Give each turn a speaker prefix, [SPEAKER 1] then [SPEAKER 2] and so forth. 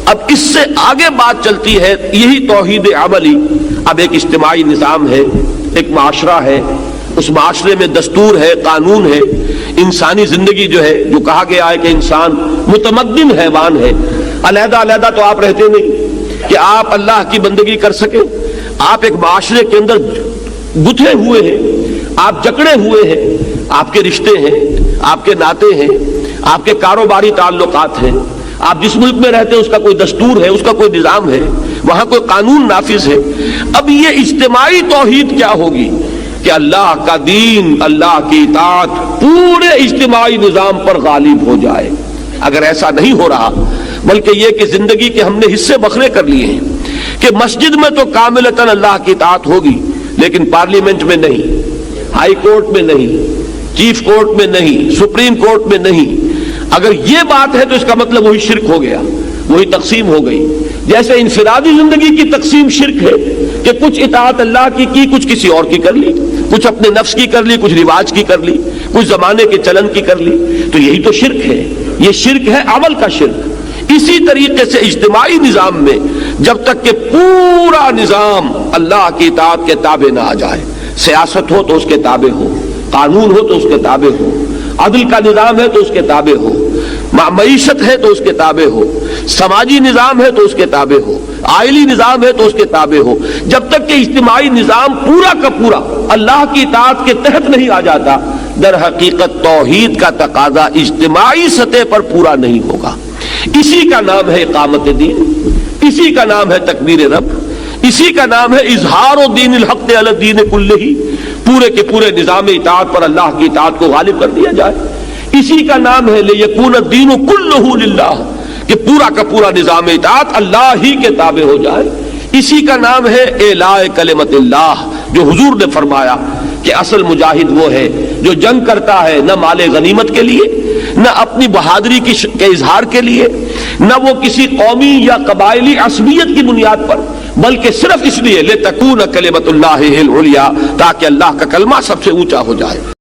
[SPEAKER 1] اب اس سے آگے بات چلتی ہے، یہی توحید عملی۔ اب ایک اجتماعی نظام ہے، ایک معاشرہ ہے، اس معاشرے میں دستور ہے، قانون ہے، انسانی زندگی جو ہے، جو کہا گیا ہے کہ انسان متمدن حیوان ہے، علیحدہ علیحدہ تو آپ رہتے نہیں کہ آپ اللہ کی بندگی کر سکیں۔ آپ ایک معاشرے کے اندر گتھے ہوئے ہیں، آپ جکڑے ہوئے ہیں، آپ کے رشتے ہیں، آپ کے ناطے ہیں، آپ کے کاروباری تعلقات ہیں، آپ جس ملک میں رہتے ہیں اس کا کوئی دستور ہے، اس کا کوئی نظام ہے، وہاں کوئی قانون نافذ ہے۔ اب یہ اجتماعی توحید کیا ہوگی کہ اللہ کا دین، اللہ کی اطاعت پورے اجتماعی نظام پر غالب ہو جائے۔ اگر ایسا نہیں ہو رہا، بلکہ یہ کہ زندگی کے ہم نے حصے بکھرے کر لیے ہیں کہ مسجد میں تو کاملتاً اللہ کی اطاعت ہوگی، لیکن پارلیمنٹ میں نہیں، ہائی کورٹ میں نہیں، چیف کورٹ میں نہیں، سپریم کورٹ میں نہیں۔ اگر یہ بات ہے تو اس کا مطلب وہی شرک ہو گیا، وہی تقسیم ہو گئی۔ جیسے انفرادی زندگی کی تقسیم شرک ہے کہ کچھ اطاعت اللہ کی کچھ کسی اور کی کر لی، کچھ اپنے نفس کی کر لی، کچھ رواج کی کر لی، کچھ زمانے کے چلن کی کر لی، تو یہی تو شرک ہے۔ یہ شرک ہے، عمل کا شرک۔ اسی طریقے سے اجتماعی نظام میں جب تک کہ پورا نظام اللہ کی اطاعت کے تابع نہ آ جائے، سیاست ہو تو اس کے تابع ہو، قانون ہو تو اس کے تابع ہو، عدل کا نظام ہے تو اس کے تابع ہو، معیشت ہے تو اس کے تابع ہو، سماجی نظام ہے تو اس کے تابع ہو، آئلی نظام ہے تو اس کے تابع ہو، جب تک کہ اجتماعی نظام پورا کا پورا اللہ کی اطاعت کے تحت نہیں آ جاتا، در حقیقت توحید کا تقاضا اجتماعی سطح پر پورا نہیں ہوگا۔ اسی کا نام ہے اقامت دین، اسی کا نام ہے تکبیر رب، اسی کا نام ہے اظہار دین الحق علی الدین کلہ، پورے کے پورے نظام اطاعت پر اللہ کی اطاعت کو غالب کر دیا جائے۔ اسی کا نام ہے لیکون الدین کلہ للہ، کہ پورا کا پورا نظام اطاعت اللہ ہی کے تابع ہو جائے۔ اسی کا نام ہے اعلاء کلمت اللہ، جو حضور نے فرمایا کہ اصل مجاہد وہ ہے جو جنگ کرتا ہے نہ مال غنیمت کے لیے، نہ اپنی بہادری کے اظہار کے لیے، نہ وہ کسی قومی یا قبائلی عصبیت کی بنیاد پر، بلکہ صرف اس لیے لتکون کلمت اللہ العلیٰ، تاکہ اللہ کا کلمہ سب سے اونچا ہو جائے۔